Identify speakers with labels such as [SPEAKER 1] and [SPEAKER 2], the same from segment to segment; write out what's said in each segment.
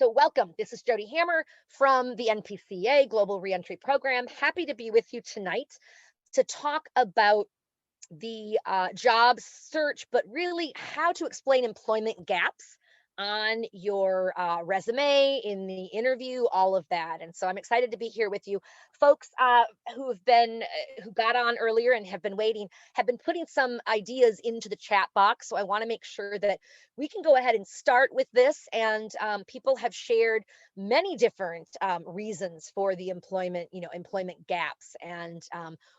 [SPEAKER 1] So welcome. This is Jodi Hammer from the NPCA Global Reentry Program. Happy to be with you tonight to talk about the job search, but really how to explain employment gaps on your resume, in the interview, all of that. And so I'm excited to be here with you. Folks who have been, who got on earlier and have been waiting, have been putting some ideas into the chat box. So I want to make sure that we can go ahead and start with this. And people have shared many different reasons for the employment gaps. And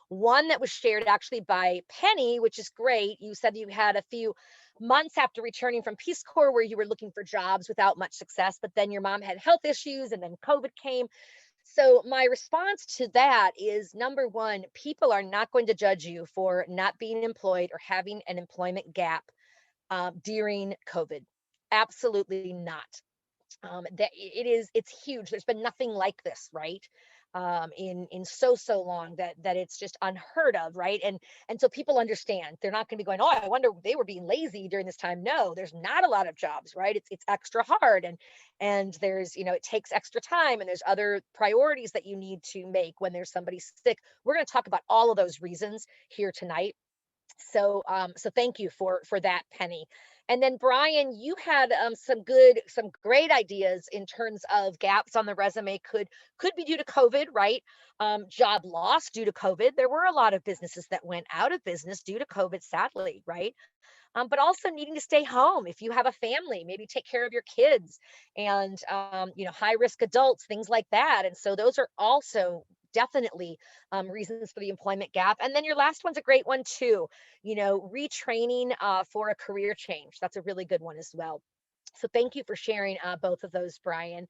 [SPEAKER 1] one that was shared actually by Penny, which is great. You said you had a few months after returning from Peace Corps where you were looking for jobs without much success, but then your mom had health issues and then COVID came. So my response to that is number one, people are not going to judge you for not being employed or having an employment gap during COVID. Absolutely not. It's huge. There's been nothing like this, right? In so long that it's just unheard of, right? And so people understand. They're not going to be going, oh, I wonder they were being lazy during this time. No, there's not a lot of jobs, right? It's extra hard, and there's it takes extra time, and there's other priorities that you need to make when there's somebody sick. We're going to talk about all of those reasons here tonight. So thank you for that, Penny. And then Brian, you had some great ideas in terms of gaps on the resume could be due to COVID, right? Job loss due to COVID. There were a lot of businesses that went out of business due to COVID, sadly, right? But also needing to stay home if you have a family, maybe take care of your kids and high risk adults, things like that. And so those are also definitely reasons for the employment gap. And then your last one's a great one too. Retraining for a career change. That's a really good one as well. So thank you for sharing both of those, Brian.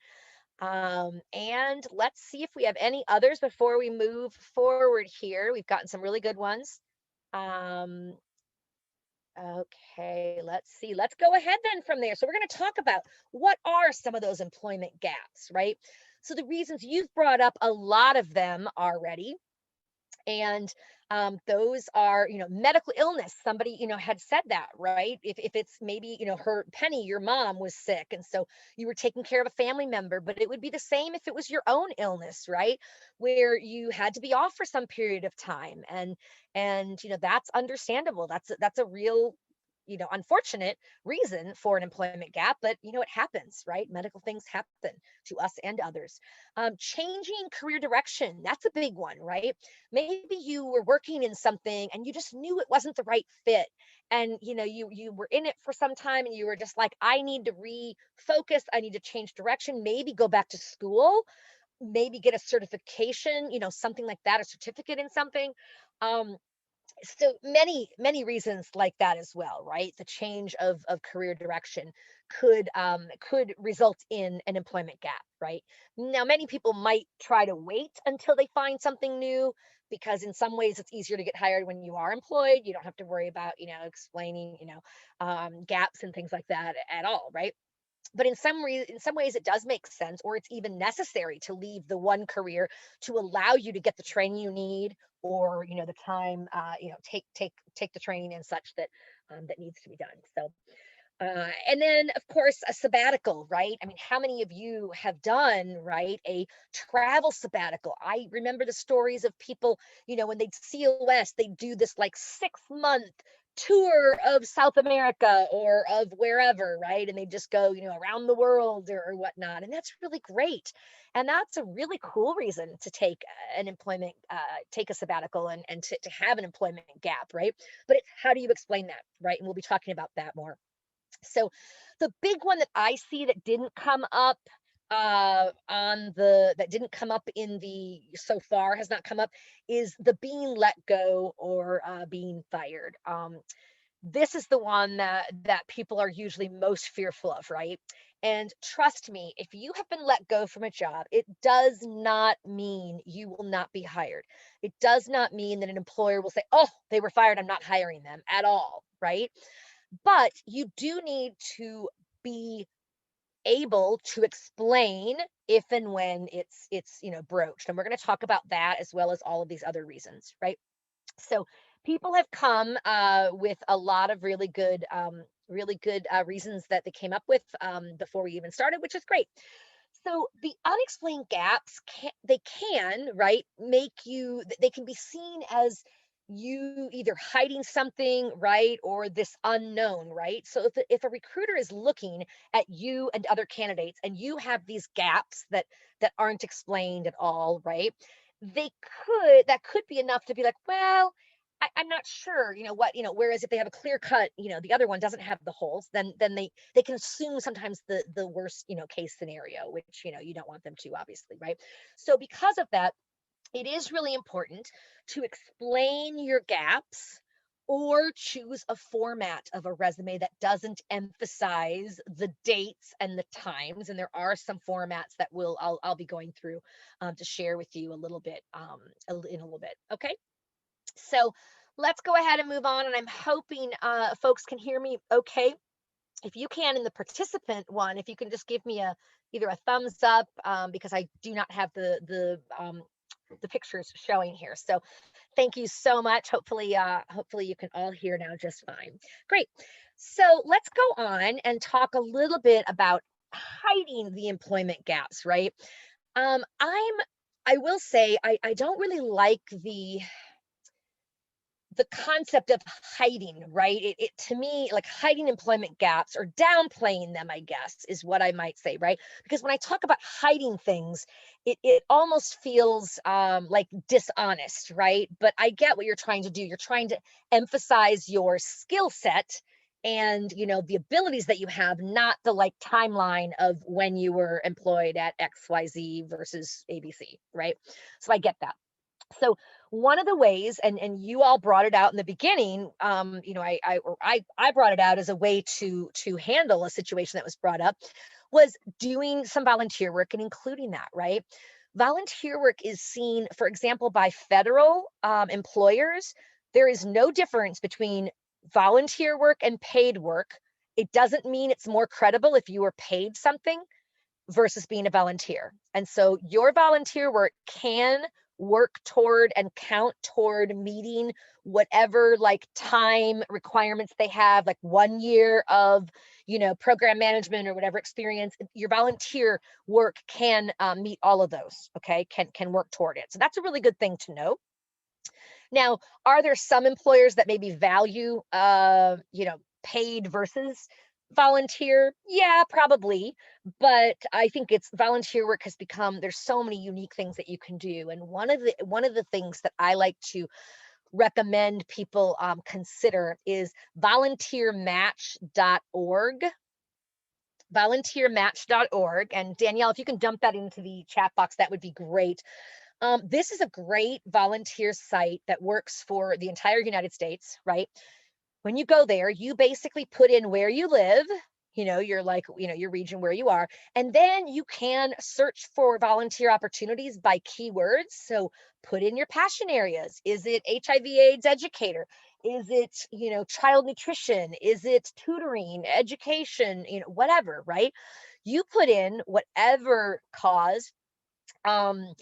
[SPEAKER 1] And let's see if we have any others before we move forward here. We've gotten some really good ones. Um, Okay, let's see. Let's go ahead then from there. So we're going to talk about what are some of those employment gaps, right? So the reasons you've brought up a lot of them already, and those are medical illness. Somebody had said that, right? If it's maybe her Penny, your mom was sick, and so you were taking care of a family member, but it would be the same if it was your own illness, right? Where you had to be off for some period of time, and that's understandable. That's a real unfortunate reason for an employment gap, but it happens, right? Medical things happen to us and others. Changing career direction, that's a big one, right? Maybe you were working in something and you just knew it wasn't the right fit, and you were in it for some time and you were just like, I need to refocus, I need to change direction, maybe go back to school, maybe get a certification, something like that, a certificate in something. So many reasons like that as well, right? The change of career direction could result in an employment gap, right? Now many people might try to wait until they find something new, because in some ways it's easier to get hired when you are employed. You don't have to worry about explaining gaps and things like that at all, right? But in some ways it does make sense, or it's even necessary to leave the one career to allow you to get the training you need, or the time take the training and such that needs to be done. So and then of course a sabbatical, right? I mean, how many of you have done, right, a travel sabbatical? I remember the stories of people, when they'd COS, they'd do this like 6 month tour of South America or of wherever, right? And they just go, around the world or whatnot. And that's really great. And that's a really cool reason to take an employment, take a sabbatical, and to have an employment gap, right? But it's, how do you explain that, right? And we'll be talking about that more. So the big one that I see that didn't come up that didn't come up in the so far has not come up is the being let go or being fired. This is the one that people are usually most fearful of, right? And trust me, if you have been let go from a job, it does not mean you will not be hired. It does not mean that an employer will say, oh, they were fired, I'm not hiring them at all, right? But you do need to be able to explain if and when it's broached, and we're going to talk about that as well as all of these other reasons, right? So people have come with a lot of really good really good reasons that they came up with before we even started, which is great. So the unexplained gaps they can, right, make you, they can be seen as you either hiding something, right, or this unknown, right? So if a recruiter is looking at you and other candidates and you have these gaps that aren't explained at all, right? They that could be enough to be like, well, I'm not sure, what, whereas if they have a clear cut, the other one doesn't have the holes, then they can assume sometimes the worst, case scenario, which, you don't want them to, obviously, right? So because of that, it is really important to explain your gaps or choose a format of a resume that doesn't emphasize the dates and the times. And there are some formats that I'll be going through to share with you a little bit in a little bit. Okay. So let's go ahead and move on. And I'm hoping folks can hear me okay. If you can, in the participant one, if you can just give me either a thumbs up, because I do not have the pictures showing here. So thank you so much. Hopefully you can all hear now just fine. Great. So let's go on and talk a little bit about hiding the employment gaps, right? I will say I don't really like the concept of hiding, right? It to me, like hiding employment gaps or downplaying them, I guess, is what I might say, right? Because when I talk about hiding things, it almost feels like dishonest, right? But I get what you're trying to do. You're trying to emphasize your skill set and the abilities that you have, not the like timeline of when you were employed at XYZ versus ABC, right? So I get that. So one of the ways, and you all brought it out in the beginning, I brought it out as a way to handle a situation that was brought up, was doing some volunteer work and including that, right? Volunteer work is seen, for example, by federal employers. There is no difference between volunteer work and paid work. It doesn't mean it's more credible if you were paid something versus being a volunteer. And so your volunteer work can work toward and count toward meeting whatever like time requirements they have, like 1 year of program management or whatever experience. Your volunteer work can meet all of those. Okay, can work toward it. So that's a really good thing to know. Now, are there some employers that maybe value paid versus volunteer? Yeah, probably. But I think it's volunteer work has become, there's so many unique things that you can do. And one of the things that I like to recommend people consider is volunteermatch.org. Volunteermatch.org. And Danielle, if you can dump that into the chat box, that would be great. This is a great volunteer site that works for the entire United States, right? When you go there, you basically put in where you live, your region where you are, and then you can search for volunteer opportunities by keywords. So put in your passion areas. Is it HIV/AIDS educator? Is it, child nutrition? Is it tutoring, education, whatever, right? You put in whatever cause, um,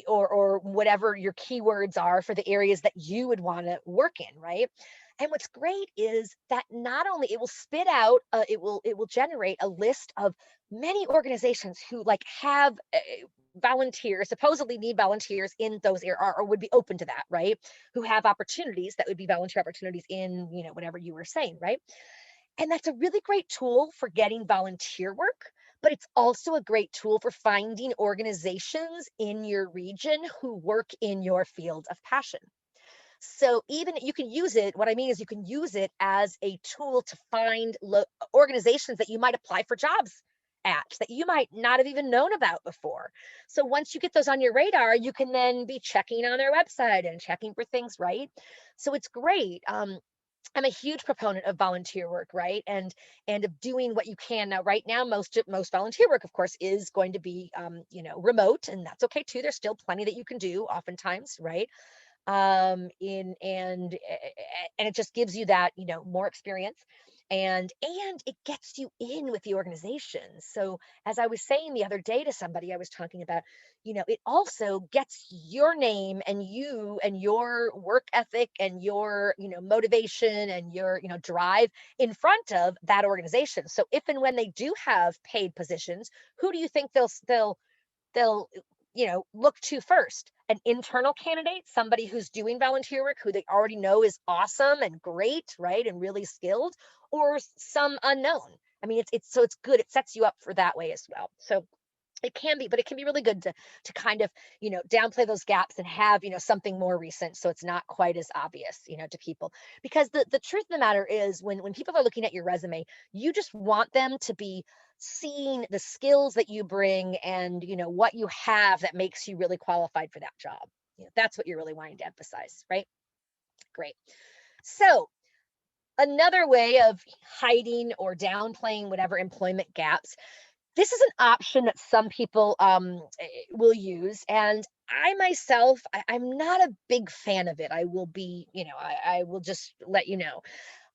[SPEAKER 1] or whatever your keywords are for the areas that you would want to work in, right? And what's great is that not only it will spit out, it will generate a list of many organizations who like have volunteers, supposedly need volunteers in those areas, or would be open to that, right? Who have opportunities that would be volunteer opportunities in, whatever you were saying, right? And that's a really great tool for getting volunteer work, but it's also a great tool for finding organizations in your region who work in your field of passion. So even you can use it, what I mean is you can use it as a tool to find organizations that you might apply for jobs at that you might not have even known about before. So once you get those on your radar, you can then be checking on their website and checking for things, right? So it's great. I'm a huge proponent of volunteer work, right? And of doing what you can. Now, right now, most volunteer work, of course, is going to be remote, and that's okay too. There's still plenty that you can do, oftentimes, right? In and it just gives you that more experience. And it gets you in with the organization. So as I was saying the other day to somebody I was talking about, it also gets your name and you and your work ethic and your, motivation and your, drive in front of that organization. So if and when they do have paid positions, who do you think they'll look to first? An internal candidate, somebody who's doing volunteer work, who they already know is awesome and great, right, and really skilled, or some unknown? I mean, it's good. It sets you up for that way as well. So it can be, but it can be really good to kind of, downplay those gaps and have, something more recent, so it's not quite as obvious, to people. Because the truth of the matter is, when people are looking at your resume, you just want them to be seeing the skills that you bring and, what you have that makes you really qualified for that job. That's what you're really wanting to emphasize, right? Great. So another way of hiding or downplaying whatever employment gaps, this is an option that some people will use, and I myself, I'm not a big fan of it. I will be, I will just let you know.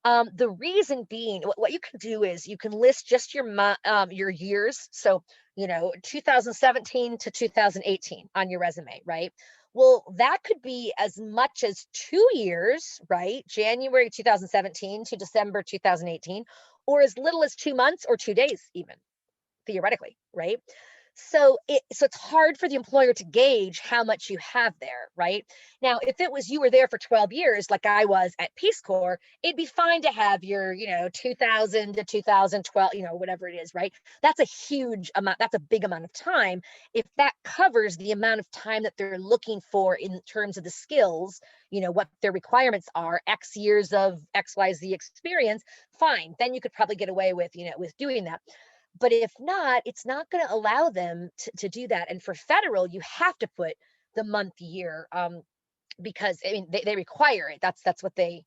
[SPEAKER 1] The reason being, what you can do is you can list just your years. So, 2017 to 2018 on your resume, right? Well, that could be as much as 2 years, right? January 2017 to December 2018, or as little as 2 months or 2 days, even theoretically, right? So it's hard for the employer to gauge how much you have there, right? Now, if it was you were there for 12 years, like I was at Peace Corps, it'd be fine to have your, 2000 to 2012, whatever it is, right? That's a huge amount. That's a big amount of time. If that covers the amount of time that they're looking for in terms of the skills, what their requirements are, X years of XYZ experience, fine. Then you could probably get away with, with doing that. But if not, it's not going to allow them to do that. And for federal, you have to put the month year, because I mean they require it. That's what they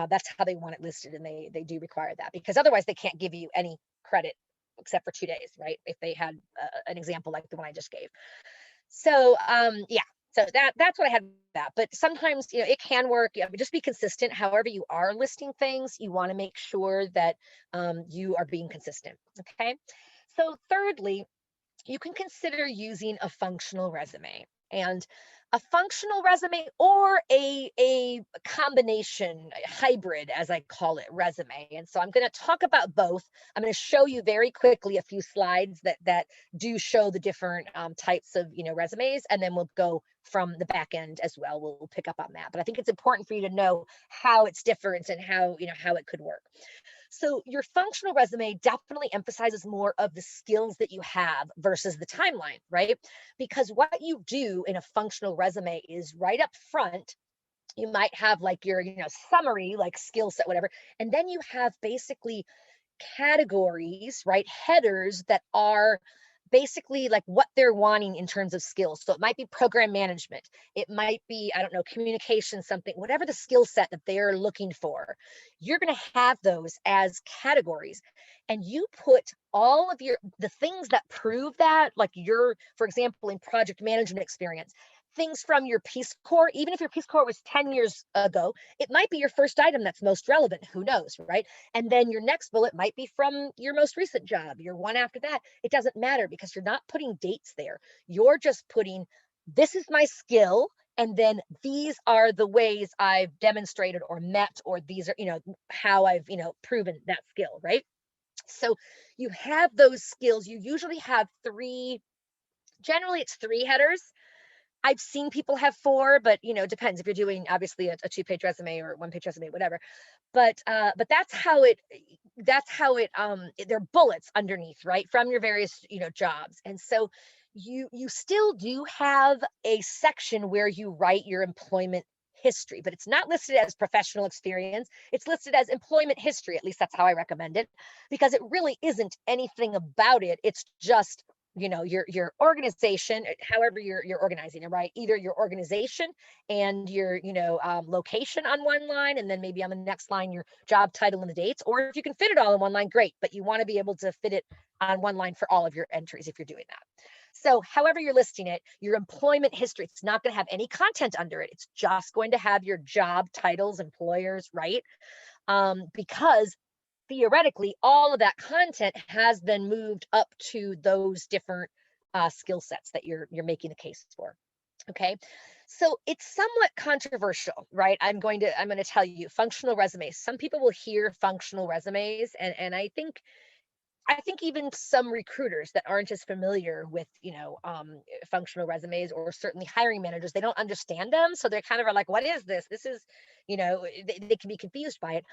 [SPEAKER 1] that's how they want it listed, and they do require that, because otherwise they can't give you any credit except for 2 days, right? If they had an example like the one I just gave. So yeah, so that's what I had with that. But sometimes, it can work. Just be consistent. However you are listing things, you want to make sure that you are being consistent. Okay. So thirdly, you can consider using a functional resume. And a functional resume, or a combination, a hybrid, as I call it, resume. And so I'm going to talk about both. I'm going to show you very quickly a few slides that do show the different types of resumes, and then we'll go from the back end as well. We'll pick up on that. But I think it's important for you to know how it's different and how it could work. So your functional resume definitely emphasizes more of the skills that you have versus the timeline, right? Because what you do in a functional resume is right up front, you might have like your, summary, like skill set, whatever. And then you have basically categories, right? Headers that are basically like what they're wanting in terms of skills. So it might be program management. It might be, I don't know, communication, something, whatever the skill set that they're looking for. You're going to have those as categories. And you put all of the things that prove that, like your, for example, in project management experience, things from your Peace Corps. Even if your Peace Corps was 10 years ago, it might be your first item that's most relevant. Who knows, right? And then your next bullet might be from your most recent job, your one after that. It doesn't matter, because you're not putting dates there. You're just putting, this is my skill, and then these are the ways I've demonstrated or met, or these are, how I've, proven that skill, right? So you have those skills. You usually have generally it's three headers. I've seen people have four, but it depends if you're doing obviously a 2-page resume or 1-page resume, whatever. But that's how it they're bullets underneath, right? From your various, jobs. And so you still do have a section where you write your employment history, but it's not listed as professional experience. It's listed as employment history. At least that's how I recommend it, because it really isn't anything about it. It's just your organization, however you're organizing it, right? Either your organization and your location on one line, and then maybe on the next line your job title and the dates. Or if you can fit it all in one line, great, but you want to be able to fit it on one line for all of your entries if you're doing that. So however you're listing it, your employment history, it's not going to have any content under it. It's just going to have your job titles, employers, right? Because theoretically, all of that content has been moved up to those different skill sets that you're making the case for. Okay. So it's somewhat controversial, right? I'm going to tell you functional resumes. Some people will hear functional resumes, and I think even some recruiters that aren't as familiar with, functional resumes, or certainly hiring managers, they don't understand them. So they're kind of are like, what is this? This is, they can be confused by it.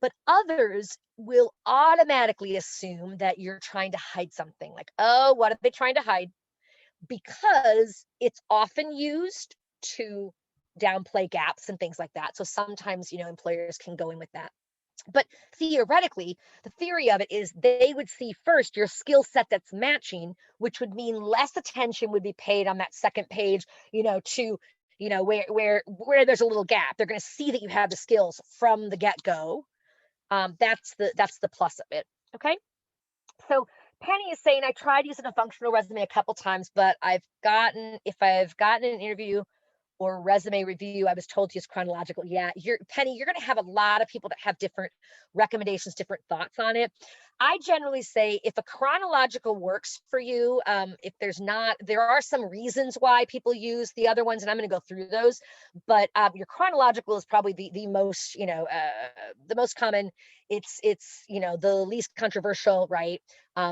[SPEAKER 1] But others will automatically assume that you're trying to hide something, like, oh, what are they trying to hide? Because it's often used to downplay gaps and things like that. So sometimes, employers can go in with that. But theoretically, the theory of it is they would see first your skill set that's matching, which would mean less attention would be paid on that second page, to where there's a little gap. They're going to see that you have the skills from the get go. That's the plus of it. Okay. So Penny is saying, I tried using a functional resume a couple times, but if I've gotten an interview or resume review, I was told to use chronological. Yeah, Penny, you're going to have a lot of people that have different recommendations, different thoughts on it. I generally say if a chronological works for you, if there's not, there are some reasons why people use the other ones, and I'm going to go through those. But your chronological is probably the most, the most common. It's the least controversial, right?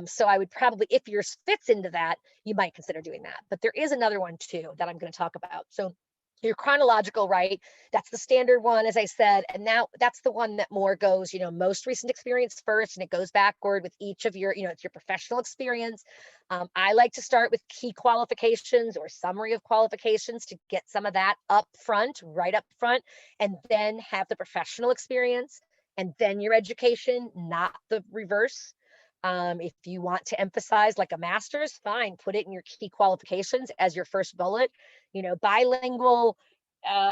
[SPEAKER 1] So I would probably, if yours fits into that, you might consider doing that. But there is another one too that I'm going to talk about. So your chronological, right? That's the standard one, as I said. And now that's the one that more goes, most recent experience first, and it goes backward with each of your, it's your professional experience. I like to start with key qualifications or summary of qualifications to get some of that up front, right up front, and then have the professional experience and then your education, not the reverse. If you want to emphasize like a master's, fine, put it in your key qualifications as your first bullet, bilingual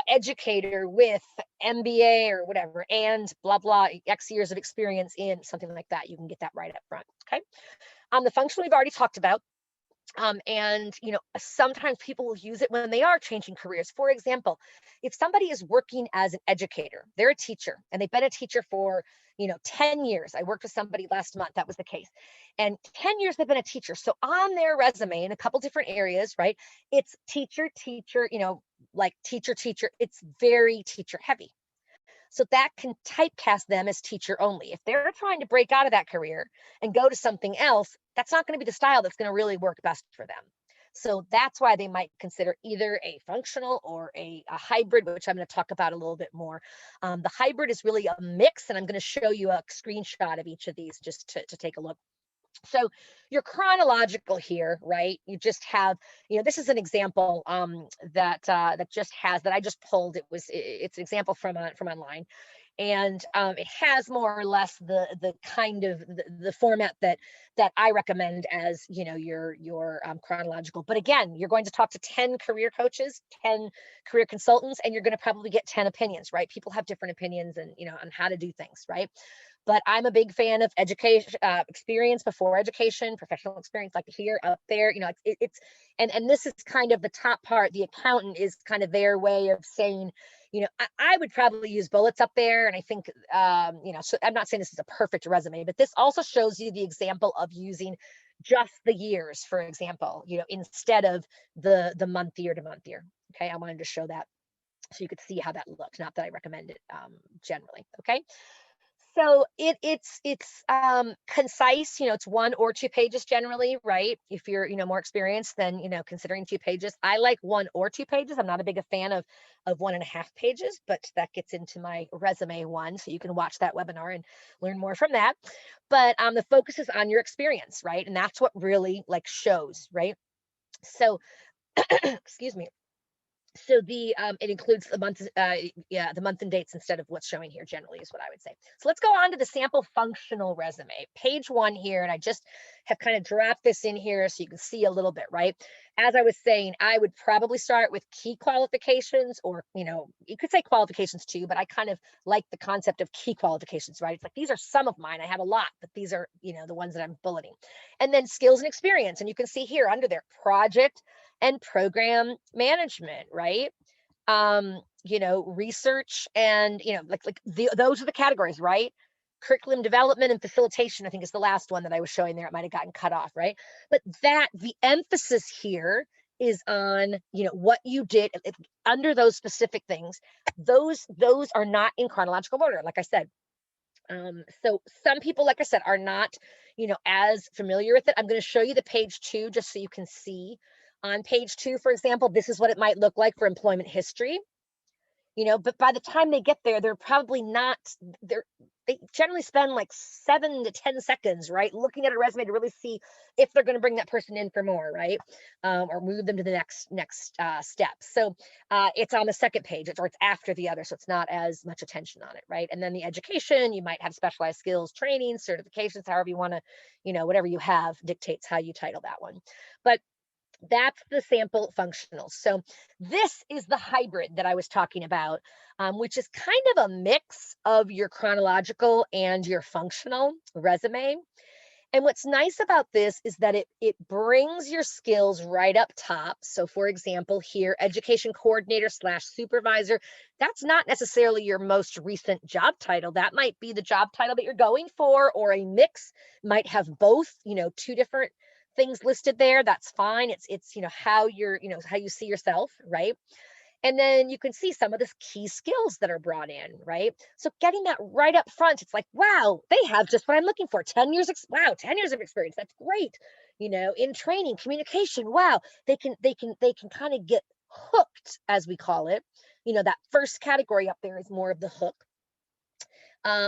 [SPEAKER 1] educator with MBA or whatever, and blah, blah, X years of experience in something like that. You can get that right up front. Okay. The function we've already talked about. And sometimes people will use it when they are changing careers. For example, if somebody is working as an educator, they're a teacher and they've been a teacher for 10 years. I worked with somebody last month that was the case, and 10 years they've been a teacher. So on their resume in a couple different areas, right, it's teacher, like teacher, it's very teacher heavy. So that can typecast them as teacher only. If they're trying to break out of that career and go to something else, that's not going to be the style that's going to really work best for them. So that's why they might consider either a functional or a hybrid, which I'm going to talk about a little bit more. The hybrid is really a mix, and I'm going to show you a screenshot of each of these just to take a look. So your chronological here, right? You just have, this is an example that I just pulled. It's an example from online, and it has more or less the kind of the format that I recommend as your chronological. But again, you're going to talk to 10 career coaches, 10 career consultants, and you're going to probably get 10 opinions, right? People have different opinions and on how to do things, right? But I'm a big fan of education, experience before education, professional experience, like here, up there. And this is kind of the top part. The accountant is kind of their way of saying, I would probably use bullets up there. And I think, so I'm not saying this is a perfect resume, but this also shows you the example of using just the years, for example, instead of the month year to month year. Okay, I wanted to show that so you could see how that looks. Not that I recommend it generally. Okay. So it's concise, it's 1 or 2 pages generally, right? If you're, more experienced, then, considering 2 pages. I like 1 or 2 pages. I'm not a big fan of 1.5 pages, but that gets into my resume one. So you can watch that webinar and learn more from that. But the focus is on your experience, right? And that's what really like shows, right? So, excuse me. So it includes the month, the month and dates instead of what's showing here generally is what I would say. So let's go on to the sample functional resume, page 1 here. And I just have kind of dropped this in here so you can see a little bit, right? As I was saying, I would probably start with key qualifications, or, you could say qualifications too, but I kind of like the concept of key qualifications, right? It's like, these are some of mine. I have a lot, but these are, the ones that I'm bulleting. And then skills and experience. And you can see here under there, project and program management, right? Research and, those are the categories, right? curriculum development and facilitation, I think, is the last one that I was showing there. It might have gotten cut off, right? But the emphasis here is on, what you did under those specific things. Those are not in chronological order, like I said. So some people, like I said, are not, as familiar with it. I'm going to show you the page 2 just so you can see. On page 2, for example, this is what it might look like for employment history. But by the time they get there, they're probably not, they generally spend like 7 to 10 seconds, right, looking at a resume to really see if they're going to bring that person in for more, right, or move them to the next step. So it's on the second page, or it's after the other, so it's not as much attention on it, right? And then the education, you might have specialized skills, training, certifications, however you want to, whatever you have dictates how you title that one. But that's the sample functionals. So this is the hybrid that I was talking about, which is kind of a mix of your chronological and your functional resume. And what's nice about this is that it brings your skills right up top. So for example, here, education coordinator / supervisor, that's not necessarily your most recent job title. That might be the job title that you're going for, or a mix might have both, 2 different things listed there. That's fine. It's how how you see yourself, right? And then you can see some of the key skills that are brought in, right? So getting that right up front, it's like, wow, they have just what I'm looking for. 10 years, wow, 10 years of experience. That's great. In training, communication, wow, they can kind of get hooked, as we call it. That first category up there is more of the hook.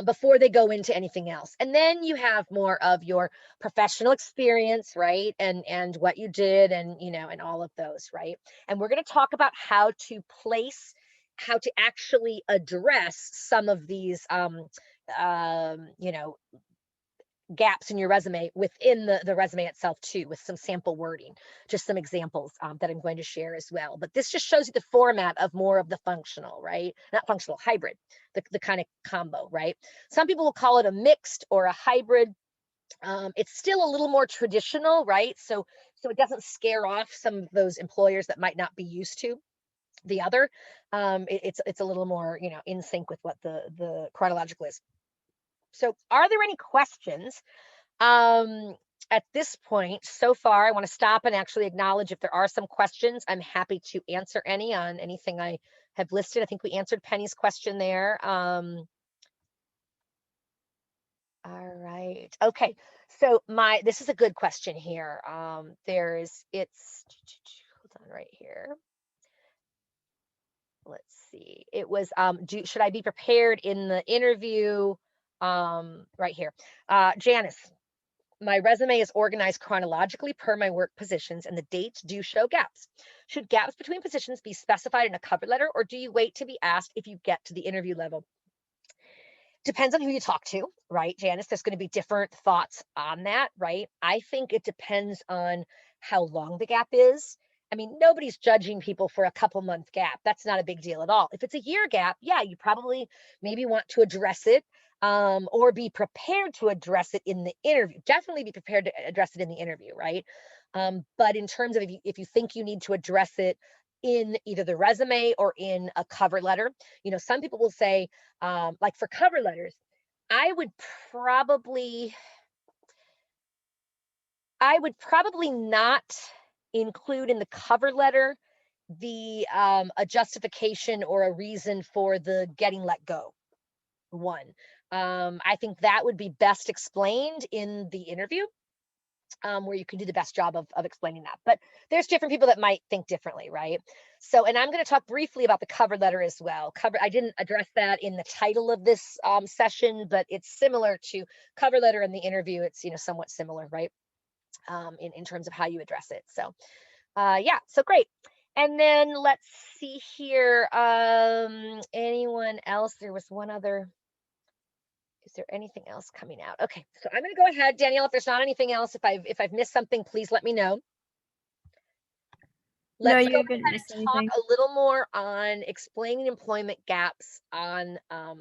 [SPEAKER 1] Before they go into anything else. And then you have more of your professional experience, right? And what you did, and and all of those, right? And we're going to talk about how to actually address some of these gaps in your resume within the resume itself too, with some sample wording, just some examples that I'm going to share as well. But this just shows you the format of more of the functional, right? Not functional, hybrid, the kind of combo, right? Some people will call it a mixed or a hybrid. It's still a little more traditional, right? So it doesn't scare off some of those employers that might not be used to the other. It's a little more, in sync with what the chronological is. So are there any questions at this point so far? I want to stop and actually acknowledge if there are some questions. I'm happy to answer any on anything I have listed. I think we answered Penny's question there. All right. Okay. So this is a good question here. Hold on right here. Let's see. It was, should I be prepared in the interview? Right here. Janice, my resume is organized chronologically per my work positions, and the dates do show gaps. Should gaps between positions be specified in a cover letter, or do you wait to be asked if you get to the interview level? Depends on who you talk to, right, Janice? There's going to be different thoughts on that, right? I think it depends on how long the gap is. I mean, nobody's judging people for a couple month gap. That's not a big deal at all. If it's a year gap, yeah, you probably maybe want to address it, or be prepared to address it in the interview. Definitely be prepared to address it in the interview, right? But in terms of if you think you need to address it in either the resume or in a cover letter, some people will say, like for cover letters, I would probably not include in the cover letter a justification or a reason for the getting let go. One, I think that would be best explained in the interview, where you can do the best job of explaining that. But there's different people that might think differently, right? So, and I'm going to talk briefly about the cover letter as well. I didn't address that in the title of this session, but it's similar to cover letter in the interview. It's, somewhat similar, right? In terms of how you address it. So, yeah, so great. And then let's see here. Anyone else? There was one other. Is there anything else coming out? Okay, so I'm going to go ahead, Danielle. If there's not anything else, if I've missed something, please let me know. Let's go ahead and talk a little more on explaining employment gaps on, on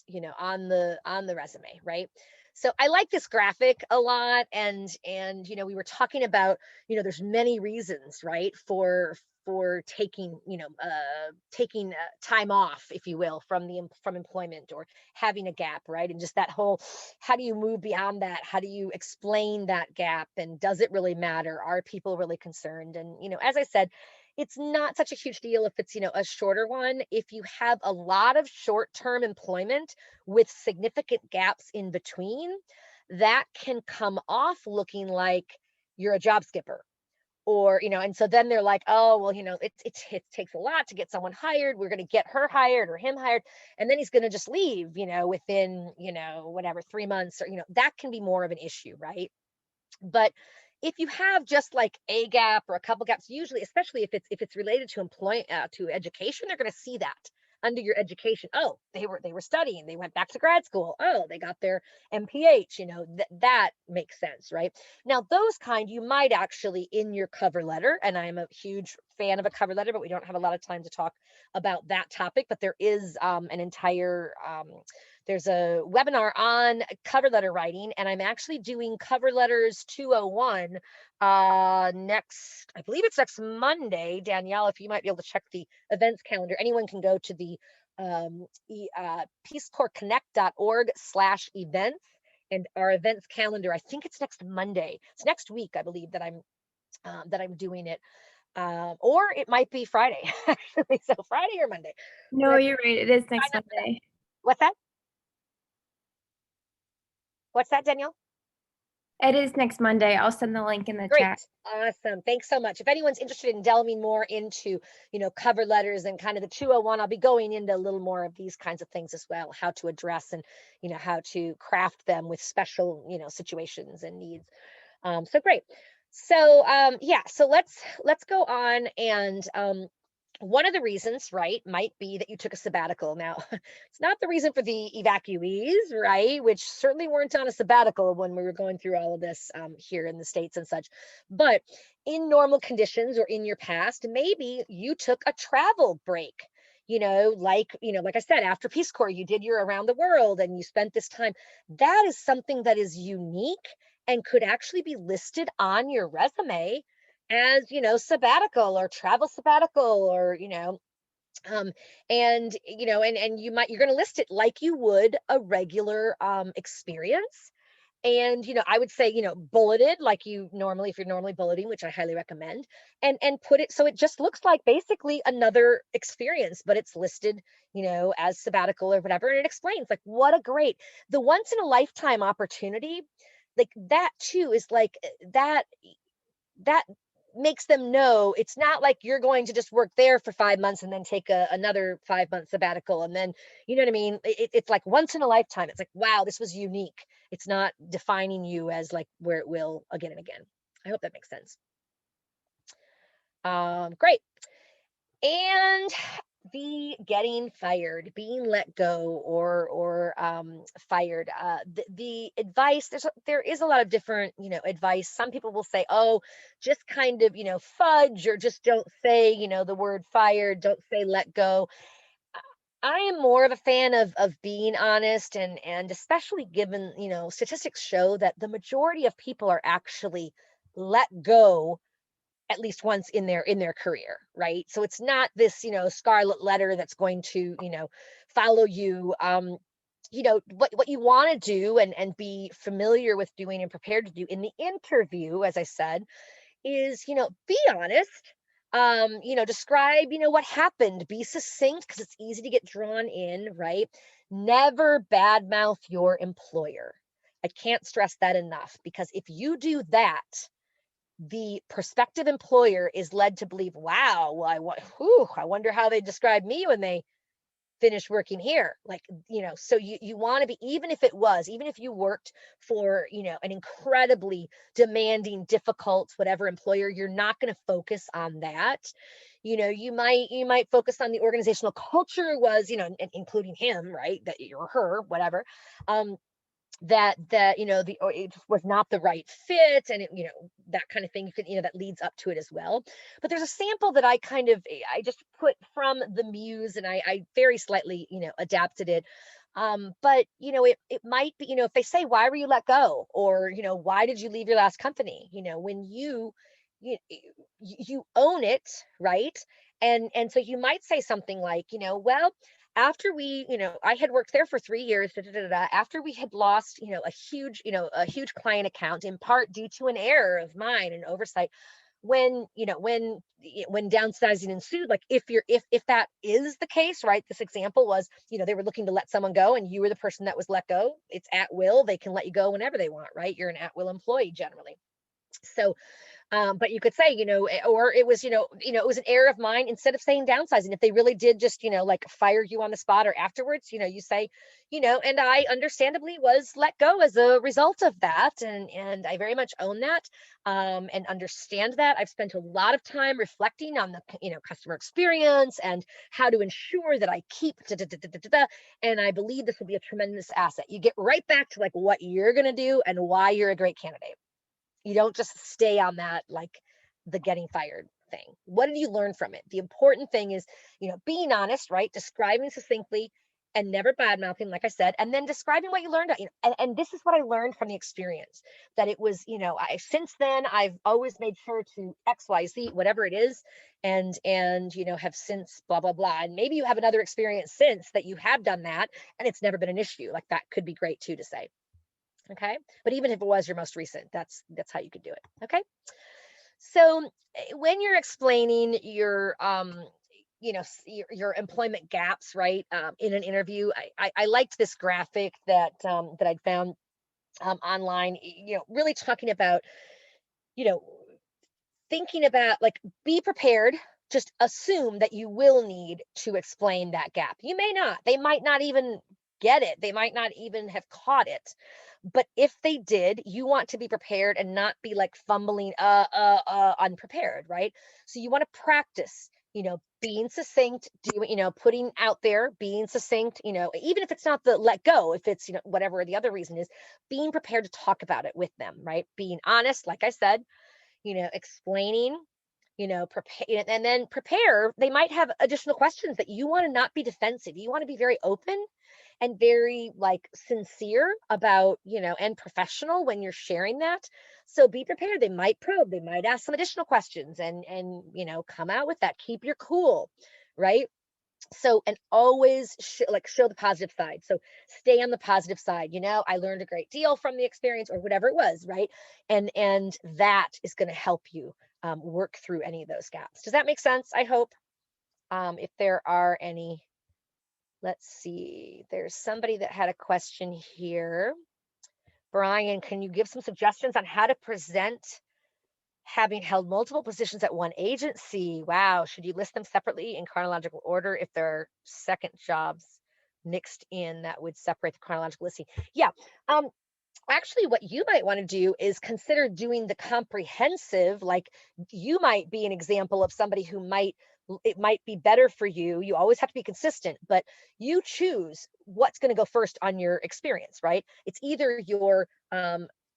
[SPEAKER 1] the resume, right? So I like this graphic a lot, and we were talking about, there's many reasons, right, for for taking, taking time off, if you will, from from employment, or having a gap, right? And just that whole, how do you move beyond that? How do you explain that gap? And does it really matter? Are people really concerned? And, as I said, it's not such a huge deal if it's, a shorter one. If you have a lot of short-term employment with significant gaps in between, that can come off looking like you're a job skipper, or and so then they're like, oh well, it takes a lot to get someone hired, we're going to get her hired or him hired, and then he's going to just leave, within, whatever, 3 months, or that can be more of an issue, right? But if you have just like a gap or a couple gaps, usually, especially if it's related to to education, they're going to see that under your education. Oh, they were studying, they went back to grad school. Oh, they got their MPH. That makes sense, right? Now, those kind you might actually in your cover letter, and I'm a huge fan of a cover letter, but we don't have a lot of time to talk about that topic. But there is an entire there's a webinar on cover letter writing, and I'm actually doing cover letters 201 next, I believe it's next Monday. Danielle, if you might be able to check the events calendar, anyone can go to the peacecorpsconnect.org/events, and our events calendar, I think it's next Monday. It's next week, I believe, that I'm doing it. Or it might be Friday, actually. So Friday or Monday.
[SPEAKER 2] No, you're right. It is next Monday.
[SPEAKER 1] What's that? What's that, Danielle?
[SPEAKER 2] It is next Monday. I'll send the link in the
[SPEAKER 1] Great.
[SPEAKER 2] chat.
[SPEAKER 1] Awesome. Thanks so much. If anyone's interested in delving more into, cover letters and kind of the 201, I'll be going into a little more of these kinds of things as well, how to address and, how to craft them with special, situations and needs. So great. So yeah, so let's go on. And one of the reasons, right, might be that you took a sabbatical. Now, it's not the reason for the evacuees, right, which certainly weren't on a sabbatical when we were going through all of this here in the States and such. But in normal conditions or in your past, maybe you took a travel break. Like I said, after Peace Corps, you did your around the world and you spent this time. That is something that is unique and could actually be listed on your resume as, sabbatical or travel sabbatical, or and you're going to list it like you would a regular experience. And I would say, bulleted like you normally, if you're normally bulleting, which I highly recommend, and put it so it just looks like basically another experience, but it's listed, as sabbatical or whatever. And it explains like what a great, the once in a lifetime opportunity, like that too is like that makes them know it's not like you're going to just work there for 5 months and then take another 5 month sabbatical. And then, you know what I mean? It's like once in a lifetime. It's like, wow, this was unique. It's not defining you as like where it will again and again. I hope that makes sense. Great. And the getting fired, being let go, or fired. The advice, there is a lot of different advice. Some people will say, oh, just kind of fudge, or just don't say the word fired, don't say let go. I am more of a fan of being honest, and especially given statistics show that the majority of people are actually let go at least once in their career, right? So it's not this scarlet letter that's going to follow you. What you want to do and be familiar with doing and prepared to do in the interview, as I said, is be honest. Describe what happened, be succinct, because it's easy to get drawn in, right? Never badmouth your employer. I can't stress that enough, because if you do that, the prospective employer is led to believe, wow, well, I wonder how they describe me when they finish working here. Like, so you want to be, even if you worked for, an incredibly demanding, difficult, whatever employer, you're not going to focus on that. You might focus on the organizational culture was, including him, right? That or her, whatever. That it just was not the right fit, and that kind of thing. You can that leads up to it as well. But there's a sample that I just put from the Muse, and I very slightly adapted it. But it might be if they say, why were you let go, or why did you leave your last company, when you own it, right? And so you might say something like, well, after we, I had worked there for 3 years, da, da, da, da, da, after we had lost, a huge client account in part due to an error of mine and oversight, when downsizing ensued, like if that is the case, right? This example was, they were looking to let someone go and you were the person that was let go. It's at will. They can let you go whenever they want, right? You're an at will employee generally. So but you could say, or it was, it was an error of mine. Instead of saying downsizing, if they really did just, like fire you on the spot or afterwards, you say, and I understandably was let go as a result of that. And I very much own that, and understand that. I've spent a lot of time reflecting on the, customer experience and how to ensure that I keep, da, da, da, da, da, da, da, and I believe this will be a tremendous asset. You get right back to like what you're going to do and why you're a great candidate. You don't just stay on that, like the getting fired thing. What did you learn from it? The important thing is, being honest, right? Describing succinctly and never bad mouthing, like I said, and then describing what you learned. And this is what I learned from the experience, that it was, since then I've always made sure to XYZ, whatever it is, and have since blah, blah, blah. And maybe you have another experience since that you have done that and it's never been an issue. Like that could be great too to say. Okay. But even if it was your most recent, that's how you could do it. Okay. So when you're explaining your your employment gaps, right, in an interview, I liked this graphic that I'd found online, really talking about, you know thinking about, like, be prepared. Just assume that you will need to explain that gap. You may not. They might not even get it. They might not even have caught it. But if they did, you want to be prepared and not be like fumbling, unprepared, right? So you want to practice, being succinct, doing, putting out there, being succinct, even if it's not the let go, if it's, whatever the other reason is, being prepared to talk about it with them, right? Being honest, like I said, explaining, prepare, and then prepare. They might have additional questions that you want to not be defensive. You want to be very open and very like sincere about, and professional when you're sharing that. So be prepared. They might probe, they might ask some additional questions, and come out with that. Keep your cool, right? So, and always show the positive side. So stay on the positive side. I learned a great deal from the experience or whatever it was, right? And that is going to help you work through any of those gaps. Does that make sense? I hope. If there are any, let's see, there's somebody that had a question here. Brian, can you give some suggestions on how to present having held multiple positions at one agency? Wow. Should you list them separately in chronological order if they're second jobs mixed in that would separate the chronological listing? Yeah. Actually, what you might want to do is consider doing the comprehensive. Like, you might be an example of somebody who it might be better for you. You always have to be consistent, but you choose what's going to go first on your experience, right? It's either your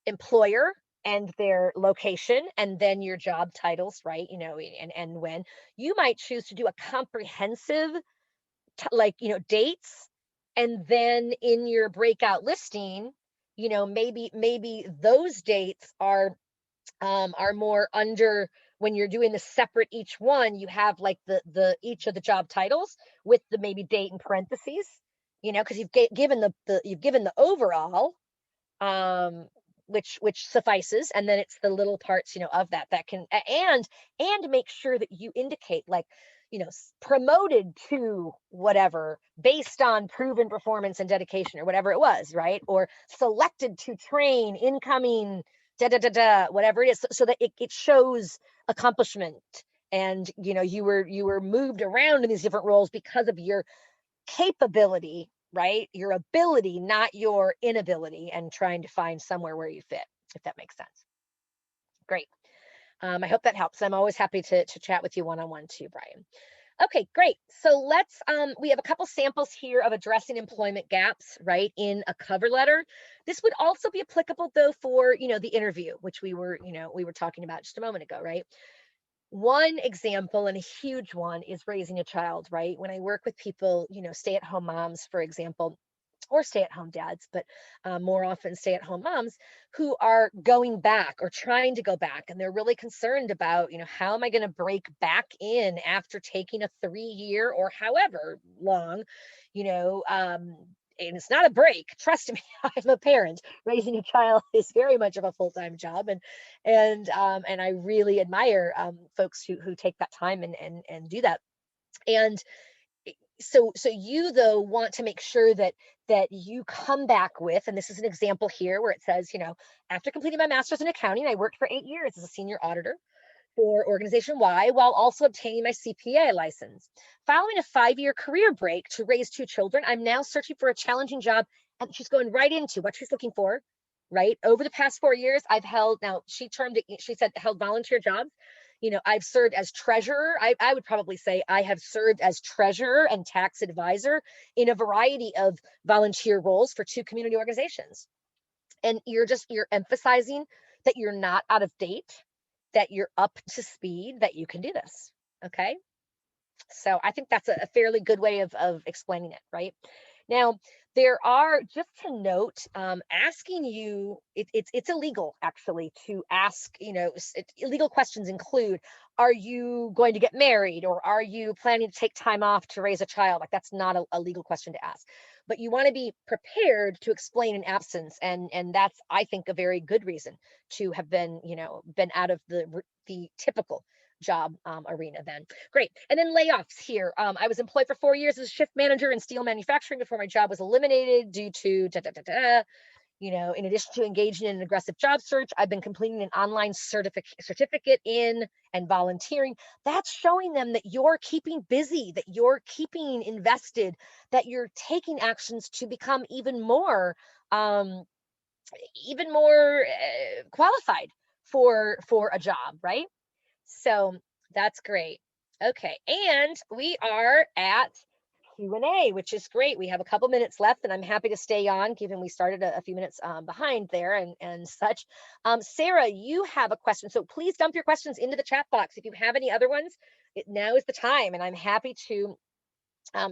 [SPEAKER 1] employer and their location and then your job titles, right? And when you might choose to do a comprehensive, dates, and then in your breakout listing, maybe those dates are more under. When you're doing the separate each one, you have like the each of the job titles with the maybe date in parentheses, because given the overall, um which suffices, and then it's the little parts, of that can, and make sure that you indicate, like, promoted to whatever based on proven performance and dedication or whatever it was, right? Or selected to train incoming da da da da, whatever it is, so that it shows accomplishment. And you were moved around in these different roles because of your capability, right? Your ability, not your inability, and trying to find somewhere where you fit, if that makes sense. Great. I hope that helps. I'm always happy to chat with you one-on-one too, Brian. Okay, great. So we have a couple samples here of addressing employment gaps, right, in a cover letter. This would also be applicable though for, the interview, which we were talking about just a moment ago, right? One example, and a huge one, is raising a child, right? When I work with people, stay-at-home moms, for example, or stay-at-home dads, but more often stay-at-home moms who are going back or trying to go back, and they're really concerned about, how am I going to break back in after taking a 3 year or however long, you know, um, and it's not a break. Trust me, I'm a parent. Raising a child is very much of a full-time job, and I really admire folks who take that time and do that. And so you though want to make sure that you come back with, and this is an example here where it says, after completing my master's in accounting, I worked for 8 years as a senior auditor for organization Y while also obtaining my CPA license. Following a 5 year career break to raise two children, I'm now searching for a challenging job. And she's going right into what she's looking for, right? Over the past 4 years, I've held, now she termed it, she said, held volunteer jobs. I've served as treasurer. I would probably say I have served as treasurer and tax advisor in a variety of volunteer roles for two community organizations. And you're emphasizing that you're not out of date, that you're up to speed, that you can do this. Okay. So I think that's a fairly good way of explaining it, right? Now, there are, just to note, asking you, it's illegal actually to ask, illegal questions include, are you going to get married, or are you planning to take time off to raise a child? Like, that's not a legal question to ask, but you want to be prepared to explain an absence. And that's, I think, a very good reason to have been, been out of the typical job arena then. Great. And then layoffs here. I was employed for 4 years as a shift manager in steel manufacturing before my job was eliminated due to da, da, da, da. In addition to engaging in an aggressive job search, I've been completing an online certificate in and volunteering. That's showing them that you're keeping busy, that you're keeping invested, that you're taking actions to become um, even more qualified for a job, right? So that's great. Okay, and we are at Q&A, which is great. We have a couple minutes left, and I'm happy to stay on, given we started a few minutes behind there and such. Sarah, you have a question, so please dump your questions into the chat box. If you have any other ones, now is the time, and I'm happy to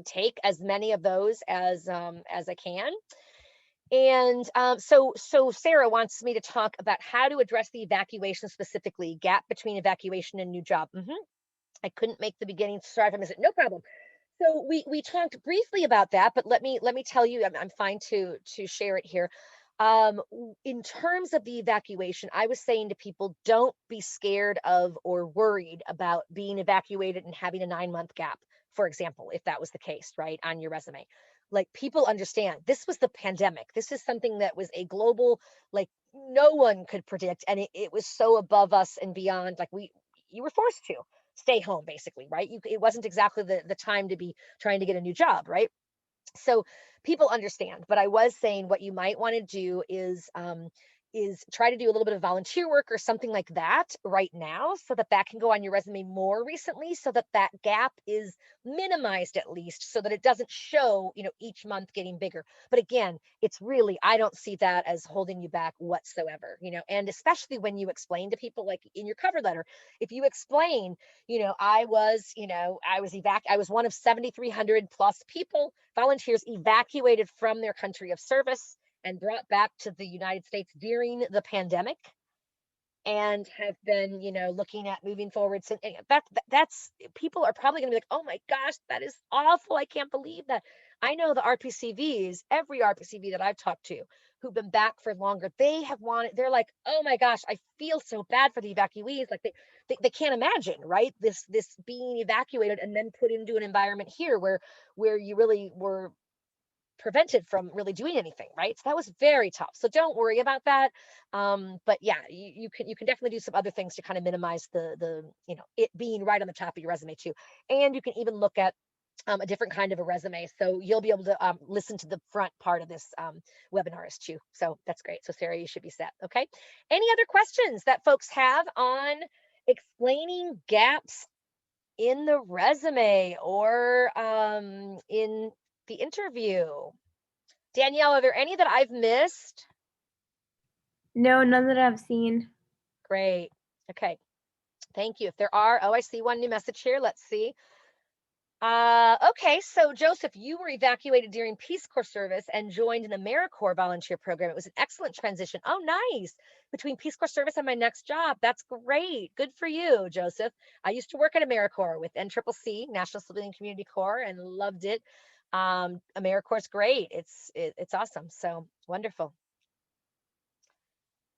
[SPEAKER 1] take as many of those as I can. And so Sarah wants me to talk about how to address the evacuation specifically, gap between evacuation and new job. I couldn't make the beginning. Sorry if I missed it. No problem. So we talked briefly about that, but let me tell you, I'm fine to share it here. In terms of the evacuation, I was saying to people, don't be scared of or worried about being evacuated and having a 9-month gap, for example, if that was the case, right, on your resume. Like, people understand this was the pandemic. This is something that was a global, like, no one could predict. And it was so above us and beyond. Like, you were forced to stay home, basically, right? It wasn't exactly the time to be trying to get a new job, right? So people understand, but I was saying what you might want to do is try to do a little bit of volunteer work or something like that right now, so that can go on your resume more recently, so that gap is minimized, at least, so that it doesn't show, each month getting bigger. But again, it's really, I don't see that as holding you back whatsoever, and especially when you explain to people, like in your cover letter, if you explain, I was one of 7,300 plus people, volunteers, evacuated from their country of service and brought back to the United States during the pandemic, and have been, looking at moving forward. So that's, people are probably going to be like, oh my gosh, that is awful. I can't believe that. I know the RPCVs, every RPCV that I've talked to who've been back for longer, they're like, oh my gosh, I feel so bad for the evacuees. Like, they can't imagine, right? This being evacuated and then put into an environment here where you really were prevented from really doing anything, right? So that was very tough. So don't worry about that. But yeah, you can definitely do some other things to kind of minimize the it being right on the top of your resume too. And you can even look at a different kind of a resume. So you'll be able to listen to the front part of this webinar too. So that's great. So Sarah, you should be set. Okay. Any other questions that folks have on explaining gaps in the resume or in the interview? Danielle, are there any that I've missed?
[SPEAKER 2] No, none that I've seen.
[SPEAKER 1] Great. Okay. Thank you. If there are, I see one new message here. Let's see. Okay, so Joseph, you were evacuated during Peace Corps service and joined an AmeriCorps volunteer program. It was an excellent transition. Oh, nice. Between Peace Corps service and my next job. That's great. Good for you, Joseph. I used to work at AmeriCorps with NCCC, National Civilian Community Corps, and loved it. AmeriCorps is great. It's awesome. So wonderful.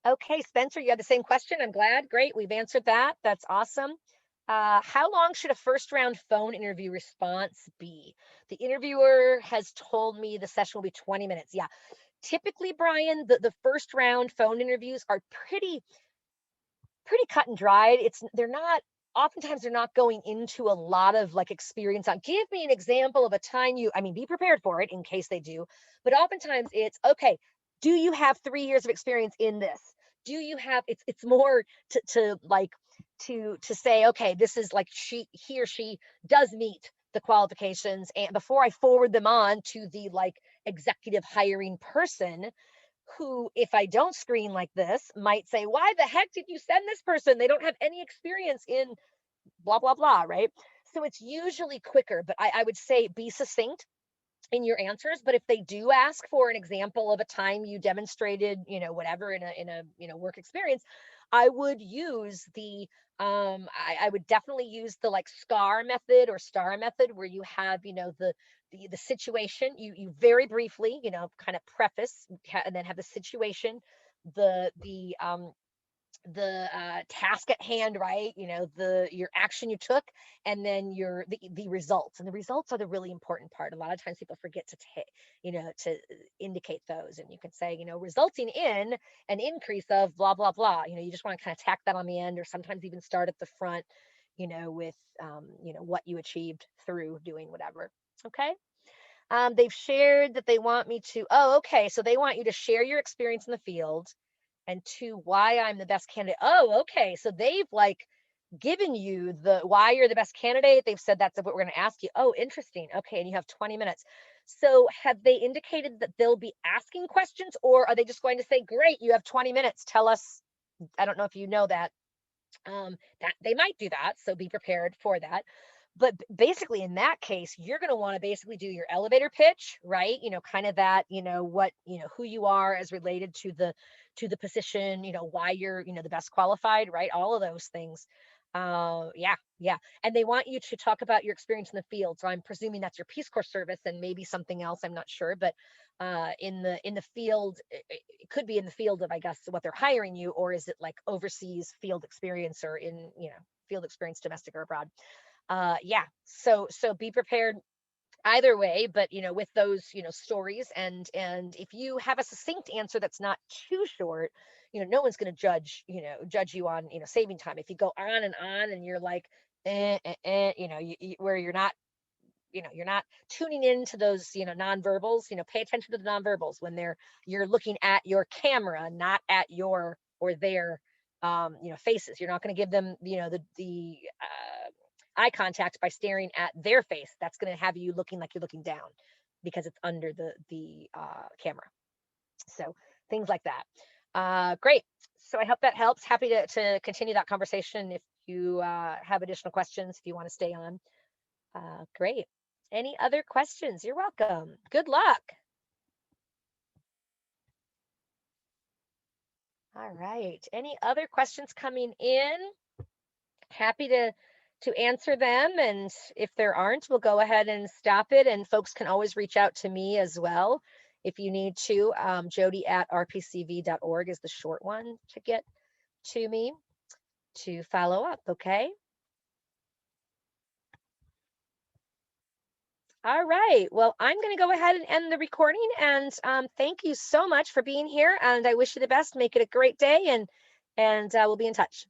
[SPEAKER 1] Okay, Spencer, you had the same question. I'm glad. Great. We've answered that. That's awesome. How long should a first round phone interview response be? The interviewer has told me the session will be 20 minutes. Yeah. Typically, Brian, the first round phone interviews are pretty cut and dried. They're not, oftentimes they're not going into a lot of like experience on, give me an example of a time you, I mean, be prepared for it in case they do, but oftentimes it's okay. Do you have 3 years of experience in this? Do you have, it's more to like, to say, okay, this is like he or she does meet the qualifications. And before I forward them on to the like executive hiring person, who, if I don't screen like this, might say, why the heck did you send this person? They don't have any experience in blah, blah, blah, right? So it's usually quicker, but I would say be succinct in your answers. But if they do ask for an example of a time you demonstrated, whatever in a work experience, I would use I would definitely use the like SCAR method or STAR method, where you have, the situation, you very briefly, kind of preface, and then have the situation, the task at hand, right? The your action you took, and then the results. And the results are the really important part. A lot of times people forget to take, to indicate those. And you can say, resulting in an increase of blah blah blah. You just want to kind of tack that on the end, or sometimes even start at the front, with what you achieved through doing whatever. Okay. They've shared that they want me to, oh, okay, so they want you to share your experience in the field, and two, why I'm the best candidate. Oh, okay. So they've like given you the why you're the best candidate. They've said that's what we're going to ask you. Oh, interesting. Okay. And you have 20 minutes. So have they indicated that they'll be asking questions, or are they just going to say, great, you have 20 minutes. Tell us. I don't know if you know that. That they might do that. So be prepared for that. But basically, in that case, you're going to want to basically do your elevator pitch, right? Kind of that, what, who you are as related to the position, why you're, the best qualified, right? All of those things. Yeah. And they want you to talk about your experience in the field. So I'm presuming that's your Peace Corps service, and maybe something else. I'm not sure, but in the field, it could be in the field of, I guess, what they're hiring you, or is it like overseas field experience, or in, field experience, domestic or abroad. Yeah. So be prepared either way, but with those, stories, and if you have a succinct answer that's not too short, no one's going to judge you on, saving time. If you go on and you're like, where you're not tuning into those, nonverbals, pay attention to the nonverbals when you're looking at your camera, not at your or their faces. You're not going to give them, the eye contact by staring at their face. That's going to have you looking like you're looking down, because it's under the camera. So things like that. Great. So I hope that helps. Happy to continue that conversation if you have additional questions, if you want to stay on. Great. Any other questions? You're welcome. Good luck. All right. Any other questions coming in? Happy to answer them. And if there aren't, we'll go ahead and stop it. And folks can always reach out to me as well if you need to. Jodi@rpcv.org is the short one to get to me to follow up. Okay. All right. Well, I'm going to go ahead and end the recording. And thank you so much for being here. And I wish you the best. Make it a great day. And we'll be in touch.